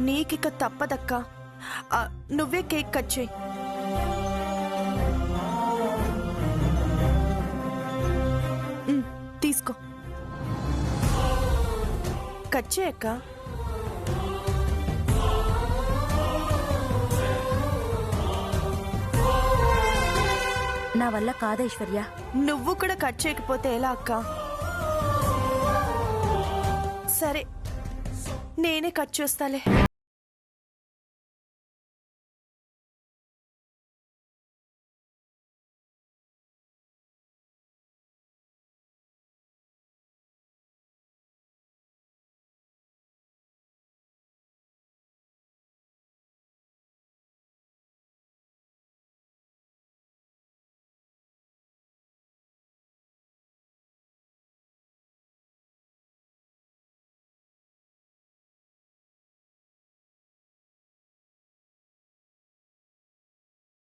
నీకిక తప్పదక్క. నువ్వే cake cut చేయి. తీసుకో, కట్ చేయక్క. నా వల్ల కాదైశ్వర్య. నువ్వు కూడా కట్ చేయకపోతే ఎలా అక్క? సరే, నేనే కట్ చేస్తాలే.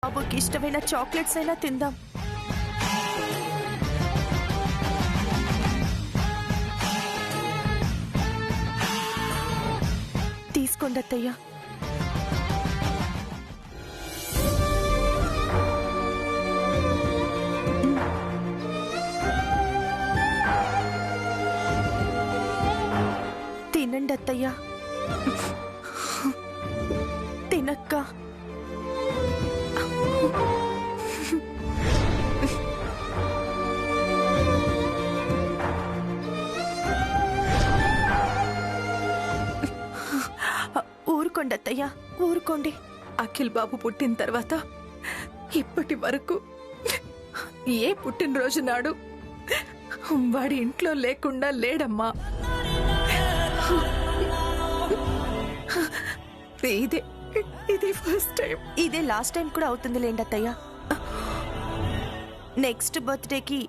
బాబుకి ఇష్టమైన చాక్లెట్స్ అయినా తిందాం. తీసుకోండి అత్తయ్య. తినండి అత్తయ్య. తినక్క. ఊరుకోండి అత్తయ్య, ఊరుకోండి. అఖిల్ బాబు పుట్టిన తర్వాత ఇప్పటి వరకు ఏ పుట్టినరోజు నాడు వాడి ఇంట్లో లేకుండా లేడమ్మా. ఇదే ఫస్ట్ టైం. ఇదే లాస్ట్ టైం కూడా అవుతుంది లేండి అత్తయ్య. నెక్స్ట్ బర్త్డేకి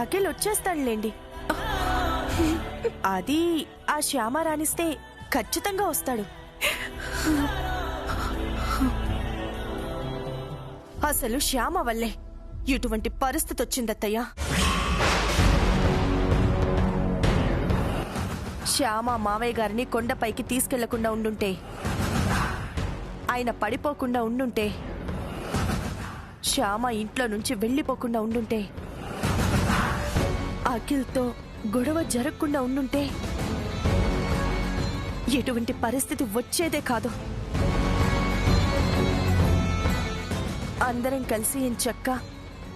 అఖిల్ వచ్చేస్తాడులేండి. అది ఆ శ్యామ రాణిస్తే ఖచ్చితంగా వస్తాడు. అసలు శ్యామ వల్లే ఇటువంటి పరిస్థితి వచ్చిందత్తయ్య. శ్యామ మావయ్య గారిని కొండపైకి తీసుకెళ్లకుండా ఉండుంటే, ఆయన పడిపోకుండా ఉండుంటే, శ్యామ ఇంట్లో నుంచి వెళ్లిపోకుండా ఉండుంటే, అఖిల్తో గొడవ జరగకుండా ఉండుంటే ఎటువంటి పరిస్థితి వచ్చేదే కాదు. అందరం కలిసి ఎంచక్క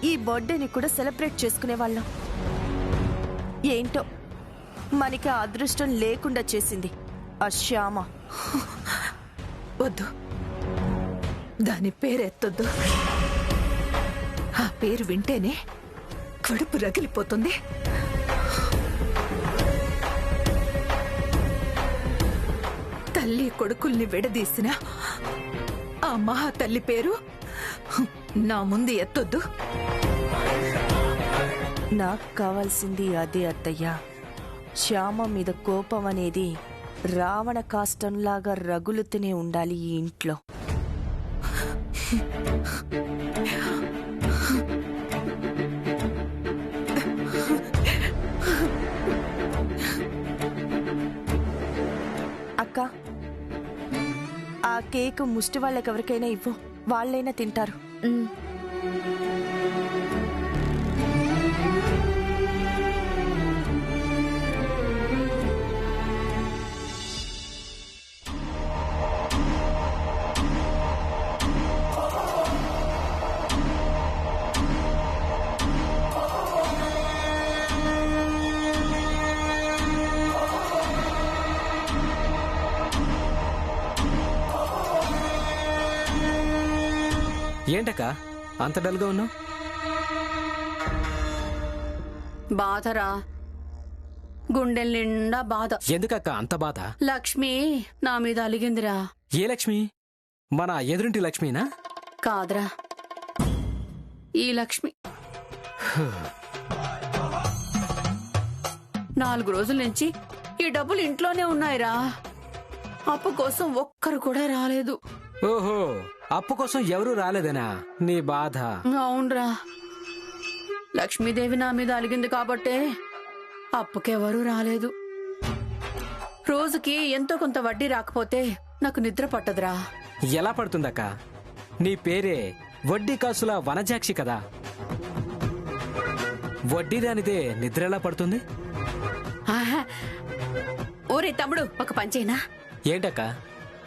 ఈ బర్త్డేని కూడా సెలబ్రేట్ చేసుకునేవాళ్ళం. ఏంటో మనకి ఆ అదృష్టం లేకుండా చేసింది ఆ శ్యామ. వద్దు, దాని పేరెత్తొద్దు. ఆ పేరు వింటేనే కడుపు రగిలిపోతుంది. తల్లి కొడుకుల్ని విడదీసిన ఆ మహా తల్లి పేరు నా ముందు ఎత్తొద్దు. నాకు కావాల్సింది అదే అత్తయ్య. శ్యామ మీద కోపం అనేది రావణ కాష్టంలాగా రగులుతూనే ఉండాలి ఈ ఇంట్లో. అక్క, ఆ కేక్ ముష్టి వాళ్ళకెవరికైనా ఇవ్వు, వాళ్ళైనా తింటారు. ఏంటక్క అంత డల్గా ఉన్నావు? బాధరా, గుండెల నిండా బాధ. ఎందుకక్క అంత బాధ? లక్ష్మి నా మీద అలిగిందిరా. ఏ లక్ష్మి? మన ఎదురింటి లక్ష్మినా? కాదురా, ఈ లక్ష్మి. 4 రోజుల నుంచి ఈ డబ్బులు ఇంట్లోనే ఉన్నాయిరా. అప్పు కోసం ఒక్కరు కూడా రాలేదు. ఓహో, అప్పు కోసం ఎవరూ రాలేదనా నీ బాధ? అవునరా, లక్ష్మీదేవి నా మీద అలిగింది కాబట్టే అప్పుకెవరూ రాలేదు. రోజుకి ఎంతో కొంత వడ్డీ రాకపోతే నాకు నిద్ర పట్టదురా. ఎలా పడుతుందక్క? నీ పేరే వడ్డీ కాసుల వనజాక్షి కదా. వడ్డీ దానిదే నిద్ర ఎలా పడుతుంది? ఆహా. ఓరే తమ్ముడు, ఒక పంచేనా? ఏంటక్క?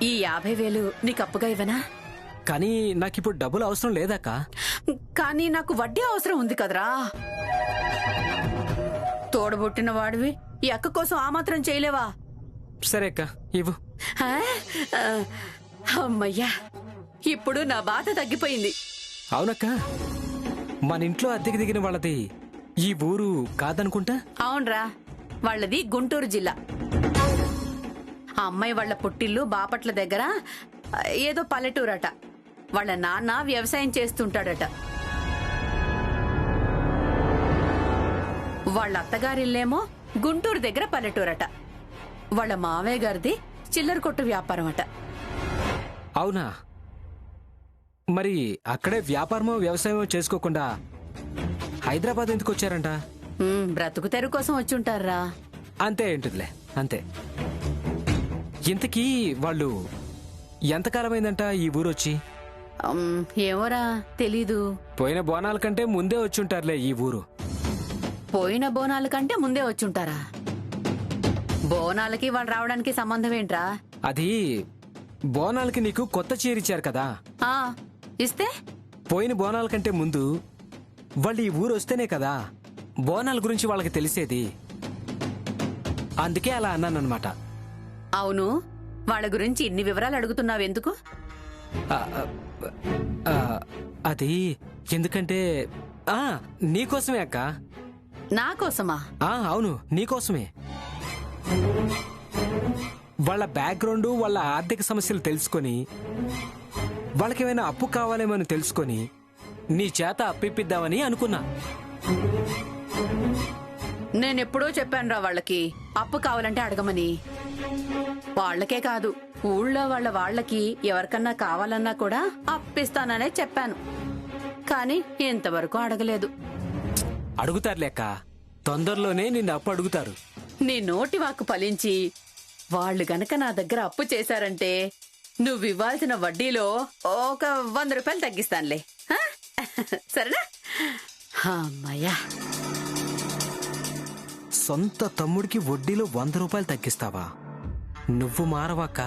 ఈ 50,000 నీకు అప్పుగా ఇవ్వనా? కానీ నాకిప్పుడు డబ్బులు అవసరం లేదక్క. కానీ నాకు వడ్డీ అవసరం ఉంది కదరా. తోడబుట్టిన వాడివి ఈ అక్క కోసం ఆ మాత్రం చేయలేవా? సరే అక్క, ఇవ్వు. ఆ? ఆ, అమ్మయ్యా, ఇప్పుడు నా బాధ తగ్గిపోయింది. అవునక్క, మన ఇంట్లో అద్దెకి దిగిన వాళ్ళది ఈ ఊరు కాదనుకుంటా. అవునరా, వాళ్ళది గుంటూరు జిల్లా. ఆ అమ్మాయి వాళ్ళ పుట్టిల్లు బాపట్ల దగ్గర ఏదో పల్లెటూరట. వాళ్ళ నాన్న వ్యవసాయం చేస్తుంటాడట. వాళ్ళ అత్తగారిల్లేమో గుంటూరు దగ్గర పల్లెటూరట. వాళ్ళ మావయ్య గారిది చిల్లర కొట్టు వ్యాపారం అట. అవునా? మరి అక్కడే వ్యాపారమో వ్యవసాయమో చేసుకోకుండా హైదరాబాద్ ఎందుకు వచ్చారంట? బ్రతుకు తెరువు కోసం వచ్చుంటారా. అంతే ఏంటిదిలే, అంతే. ఇంతకీ వాళ్ళు ఎంతకాలమైందంట ఈ ఊరొచ్చి? ఏమోరా, తెలీదు. పోయిన బోనాల కంటే ముందే వచ్చుంటారులే ఈ ఊరు. పోయిన బోనాల కంటే ముందే వచ్చుంటారా? బోనాలకి వాళ్ళు రావడానికి సంబంధం ఏంట్రా? అది బోనాలకి నీకు కొత్త చీరిచ్చారు కదా. ఆ, ఇస్తే పోయిన బోనాల కంటే ముందు వాళ్ళు ఈ ఊరు వస్తేనే కదా బోనాల గురించి వాళ్ళకి తెలిసేది. అందుకే అలా అన్నానన్నమాట. అవును, వాళ్ళ గురించి ఇన్ని వివరాలు అడుగుతున్నావెందుకు? ఆ, ఆ, అది ఎందుకంటే నీకోసమే అక్క. నా కోసమా? అవును, నీకోసమే. వాళ్ళ బ్యాక్గ్రౌండ్, వాళ్ళ ఆర్థిక సమస్యలు తెలుసుకొని, వాళ్ళకేమైనా అప్పు కావాలేమో అని తెలుసుకొని నీ చేత అప్పిద్దామని అనుకున్నా. నేనెప్పుడో చెప్పానురా వాళ్ళకి అప్పు కావాలంటే అడగమని. వాళ్ళకే కాదు, ఊళ్ళో వాళ్ళకి ఎవరికన్నా కావాలన్నా కూడా అప్పిస్తాననే చెప్పాను. కానీ ఇంతవరకు అడగలేదు. అడుగుతారులే అక్క, తొందరలోనే నిన్ను అప్పు అడుగుతారు. నీ నోటి వాక్కు ఫలించి వాళ్ళు గనక నా దగ్గర అప్పు చేశారంటే నువ్వివ్వాల్సిన వడ్డీలో ఒక 100 రూపాయలు తగ్గిస్తానులే. హా? సరేనా? అమ్మయ్యా. సొంత తమ్ముడికి వడ్డీలో 100 రూపాయలు తగ్గిస్తావా? నువ్వు మారవాక్క.